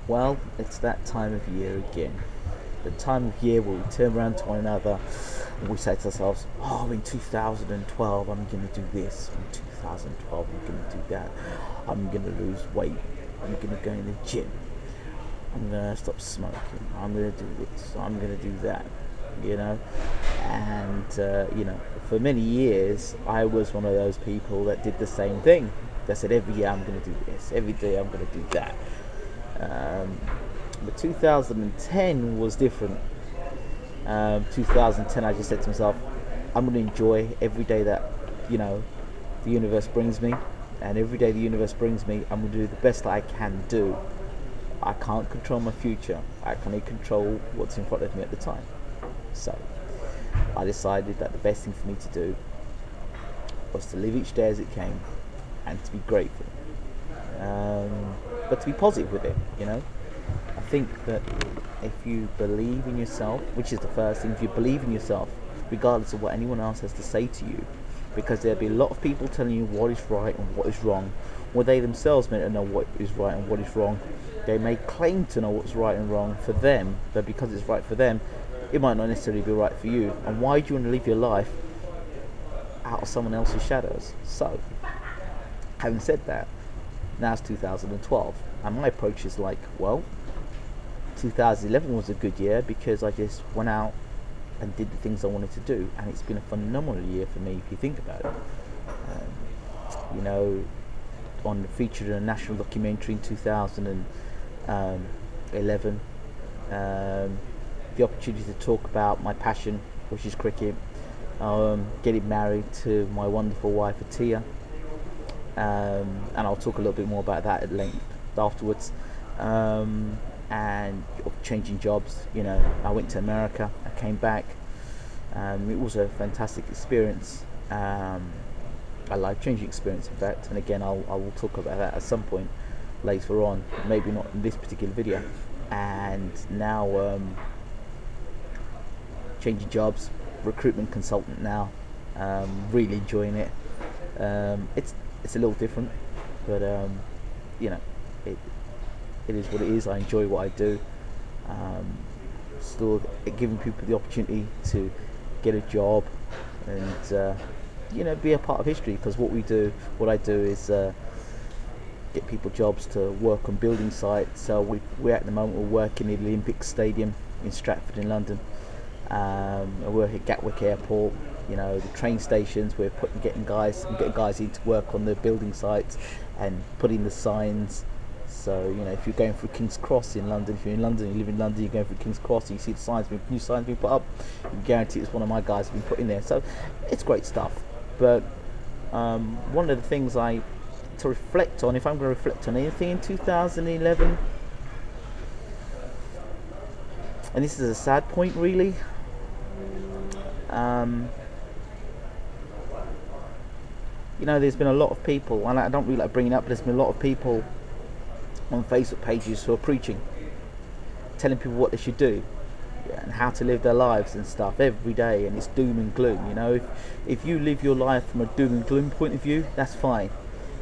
Well, it's that time of year again. The time of year where we turn around to one another and we say to ourselves, oh, in 2012 I'm going to do this, in 2012 I'm going to do that, I'm going to lose weight, I'm going to go in the gym, I'm going to stop smoking, I'm going to do this, I'm going to do that, you know. And, for many years I was one of those people that did the same thing. That said, every year I'm going to do this, every day I'm going to do that. But 2010 was different. 2010, I just said to myself, I'm going to enjoy every day that, the universe brings me. And every day the universe brings me, I'm going to do the best that I can do. I can't control my future. I can only control what's in front of me at the time. So I decided that the best thing for me to do was to live each day as it came and to be grateful. But to be positive with it. I think that if you believe in yourself, which is the first thing, if you believe in yourself, regardless of what anyone else has to say to you, because there'll be a lot of people telling you what is right and what is wrong, where they themselves may not know what is right and what is wrong. They may claim to know what's right and wrong for them, but because it's right for them, it might not necessarily be right for you. And why do you want to live your life out of someone else's shadows? So, having said that, now it's 2012, and my approach is like, well, 2011 was a good year because I just went out and did the things I wanted to do, and it's been a phenomenal year for me if you think about it. Featured in a national documentary in 2011, the opportunity to talk about my passion, which is cricket, getting married to my wonderful wife Atia, and I'll talk a little bit more about that at length afterwards. And changing jobs. I went to America, I came back. It was a fantastic experience, a life-changing experience, in fact. And again, I will talk about that at some point later on, maybe not in this particular video. And now, changing jobs, recruitment consultant now. Really enjoying it. It's a little different, but it is what it is. I enjoy what I do. Still giving people the opportunity to get a job and be a part of history, because what I do is get people jobs to work on building sites. So we're at the moment we're working in the Olympic Stadium in Stratford in London. I work at Gatwick Airport. The train stations. We're getting guys in to work on the building sites and putting the signs. So, if you're going through King's Cross in London, if you're in London, you live in London, you're going through King's Cross, and you see the new signs being put up, you can guarantee it's one of my guys have been put in there. So, it's great stuff. But one of the things to reflect on, if I'm going to reflect on anything in 2011, and this is a sad point really, there's been a lot of people, and I don't really like bringing it up, but there's been a lot of people on Facebook pages who are preaching, telling people what they should do, and how to live their lives and stuff every day, and it's doom and gloom. If you live your life from a doom and gloom point of view, that's fine.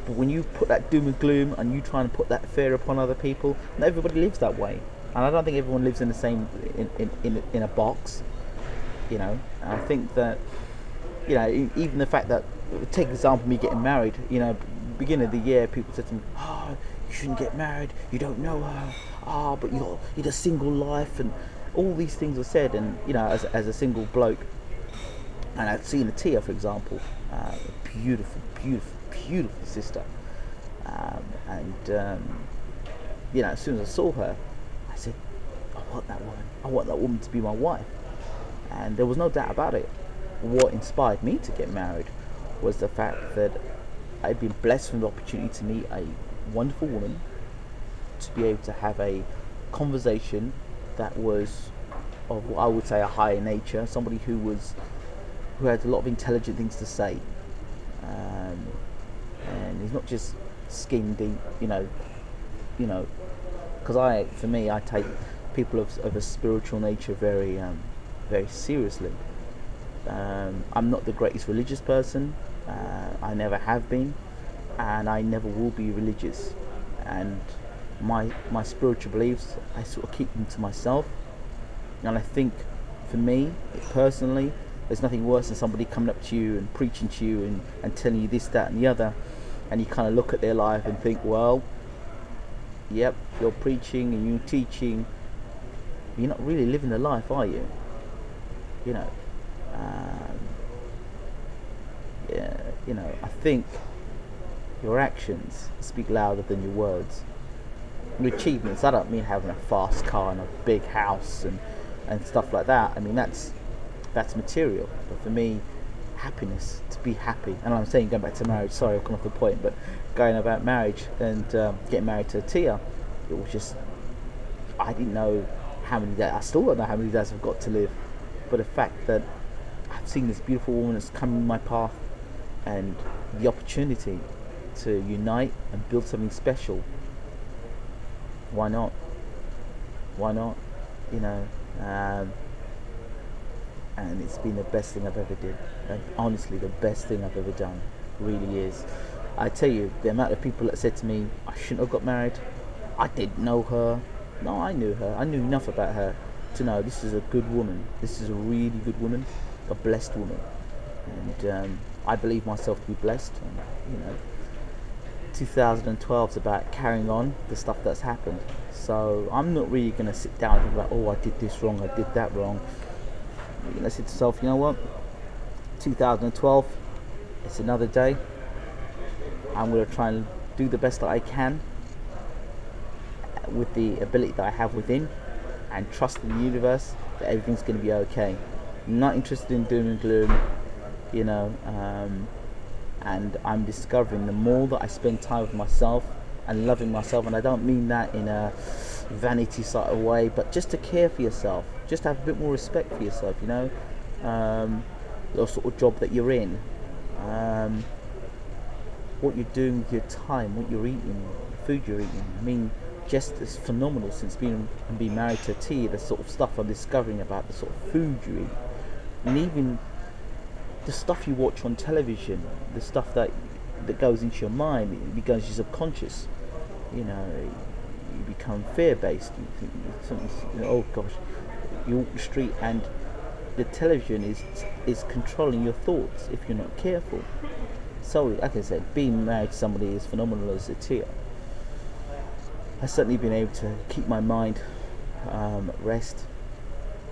But when you put that doom and gloom and you try and put that fear upon other people, not everybody lives that way, and I don't think everyone lives in the same in a box. And I think that even the fact that, take example me getting married. Beginning of the year, people said to me, "Oh, you shouldn't get married. You don't know her. But you're a single life," and all these things were said. And as a single bloke, and I'd seen Atia, for example, a beautiful, beautiful, beautiful sister. As soon as I saw her, I said, "I want that woman. I want that woman to be my wife." And there was no doubt about it. What inspired me to get married was the fact that I'd been blessed with the opportunity to meet a wonderful woman, to be able to have a conversation that was of what I would say a higher nature, somebody who had a lot of intelligent things to say, and he's not just skin deep, because I take people of a spiritual nature very very seriously. I'm not the greatest religious person. I never have been, and I never will be religious. And my spiritual beliefs, I sort of keep them to myself. And I think for me personally, there's nothing worse than somebody coming up to you and preaching to you and telling you this, that and the other, and you kind of look at their life and think, well, yep, you're preaching and you're teaching, you're not really living the life, are you? You know, yeah, you know, I think your actions speak louder than your words. Your achievements, I don't mean having a fast car and a big house and stuff like that. I mean, that's material. But for me, happiness, to be happy, and I'm saying going back to marriage, sorry I've come off the point, but going about marriage and getting married to Tia, it was just, I didn't know how many days, I still don't know how many days I've got to live, but the fact that I've seen this beautiful woman that's come in my path, and the opportunity to unite and build something special, why not? You know, and it's been the best thing I've ever did. And honestly, the best thing I've ever done, really is. I tell you, the amount of people that said to me, I shouldn't have got married, I didn't know her. No, I knew her. I knew enough about her to know this is a good woman. This is a really good woman, a blessed woman. And I believe myself to be blessed. And, you know, 2012 is about carrying on the stuff that's happened. So I'm not really going to sit down and think about, oh, I did this wrong, I did that wrong. You're going to say to yourself, you know what, 2012, it's another day. I'm going to try and do the best that I can with the ability that I have within, and trust in the universe that everything's going to be okay. I'm not interested in doom and gloom, you know, and I'm discovering the more that I spend time with myself and loving myself, and I don't mean that in a vanity sort of way, but just to care for yourself, just to have a bit more respect for yourself, you know, the sort of job that you're in, what you're doing with your time, what you're eating, the food you're eating. I mean, just as phenomenal since being married to T, the sort of stuff I'm discovering about the sort of food you eat, and even the stuff you watch on television, the stuff that goes into your mind, it becomes your subconscious. You know, you become fear-based. You think something, you know, oh gosh, you walk the street and the television is controlling your thoughts if you're not careful. So, like I said, being married to somebody as phenomenal as Atia has certainly been able to keep my mind at rest.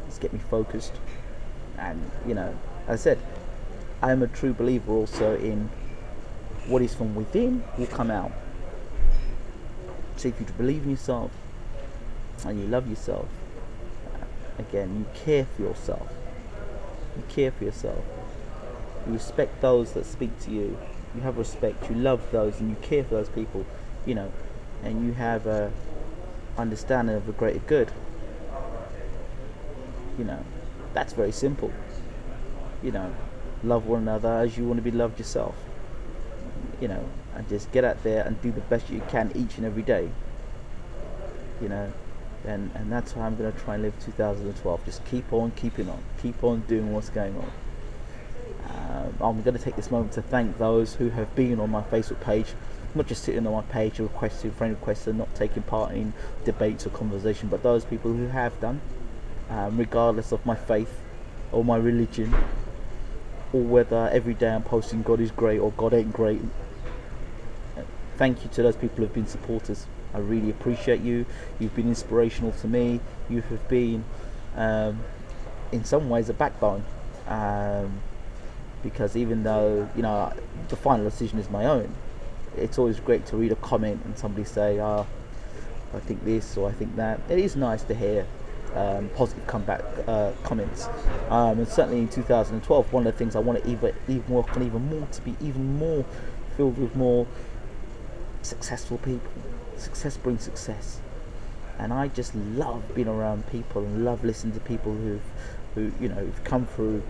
It's get me focused, and you know, as I said, I am a true believer also in what is from within will come out. So if you believe in yourself and you love yourself, again, you care for yourself. You care for yourself. You respect those that speak to you. You have respect. You love those, and you care for those people. You know, and you have a understanding of the greater good. You know, that's very simple. You know, love one another as you want to be loved yourself. You know, and just get out there and do the best you can each and every day. You know, and that's how I'm going to try and live 2012. Just keep on keeping on. Keep on doing what's going on. I'm going to take this moment to thank those who have been on my Facebook page, not just sitting on my page or requesting friend requests and not taking part in debates or conversation, but those people who have done, regardless of my faith or my religion, or whether every day I'm posting God is great or God ain't great. Thank you to those people who have been supporters. I really appreciate you. You've been inspirational to me. You have been, in some ways, a backbone. Because even though, you know, the final decision is my own, it's always great to read a comment and somebody say, I think this or I think that. It is nice to hear positive comeback comments. And certainly in 2012, one of the things I want to even more to be even more filled with more successful people. Success brings success, and I just love being around people and love listening to people who you know, who've come through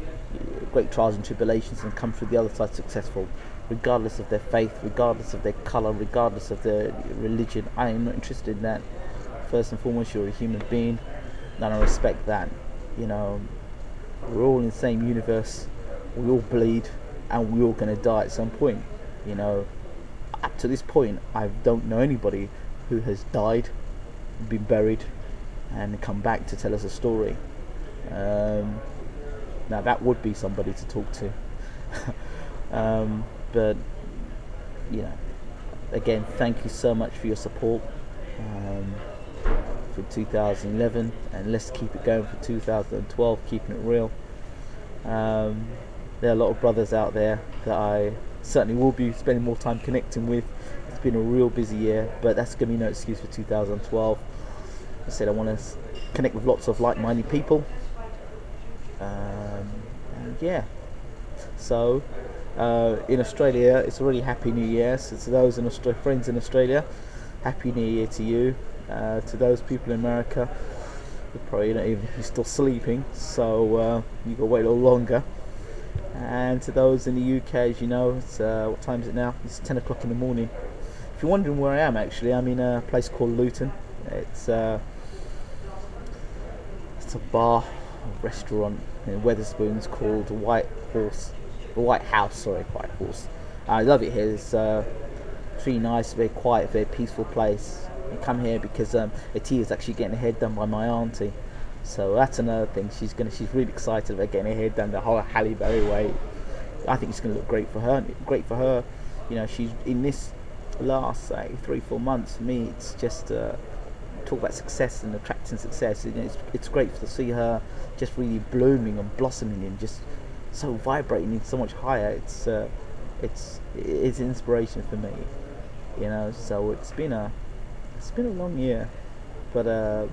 great trials and tribulations and come through the other side successful, regardless of their faith, regardless of their colour, regardless of their religion. I am not interested in that. First and foremost, you're a human being, and I respect that. You know, we're all in the same universe, we all bleed, and we're all going to die at some point. You know, up to this point, I don't know anybody who has died, been buried, and come back to tell us a story. Now that would be somebody to talk to. But again, thank you so much for your support for 2011, and let's keep it going for 2012, keeping it real. There are a lot of brothers out there that I certainly will be spending more time connecting with. It's been a real busy year, but that's going to be no excuse for 2012. I said I want to connect with lots of like-minded people. And yeah, so in Australia, it's already Happy New Year. So to those friends in Australia, Happy New Year to you. To those people in America, you're probably not even, you're still sleeping, so you got to wait a little longer. And to those in the UK, as you know, it's what time is it now? It's 10 o'clock in the morning. If you're wondering where I am, actually, I'm in a place called Luton. It's a bar, a restaurant in Wetherspoons called White House. I love it here. It's really nice, very quiet, very peaceful place. I come here because Atia is actually getting her hair done by my auntie, so that's another thing. She's really excited about getting her hair done the whole Halle Berry way. I think it's going to look great for her. She's in this last 3-4 months. For me, it's just talk about success and attracting success. It's great to see her just really blooming and blossoming and just so vibrating so much higher. It's inspiration for me. So it's been a long year, but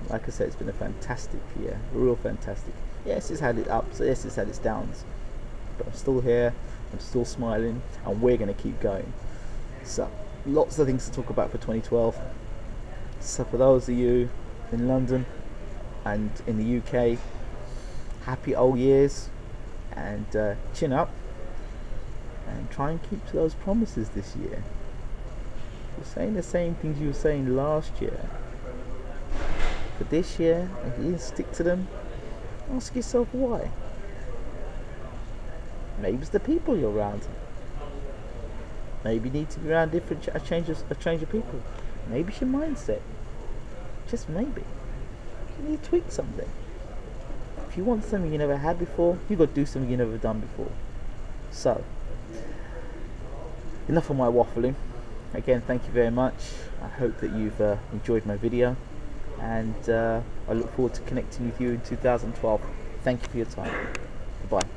like I said, it's been a fantastic year, real fantastic. Yes, it's had its ups, yes, it's had its downs, but I'm still here, I'm still smiling, and we're going to keep going. So, lots of things to talk about for 2012. So for those of you in London and in the UK, happy old years, and chin up, and try and keep to those promises this year. You're saying the same things you were saying last year, but this year, if you didn't stick to them, ask yourself why. Maybe it's the people you're around. Maybe you need to be around a change of people. Maybe it's your mindset. Just maybe. You need to tweak something. If you want something you never had before, you've got to do something you never done before. So, enough of my waffling. Again, thank you very much. I hope that you've enjoyed my video, and I look forward to connecting with you in 2012. Thank you for your time. Goodbye.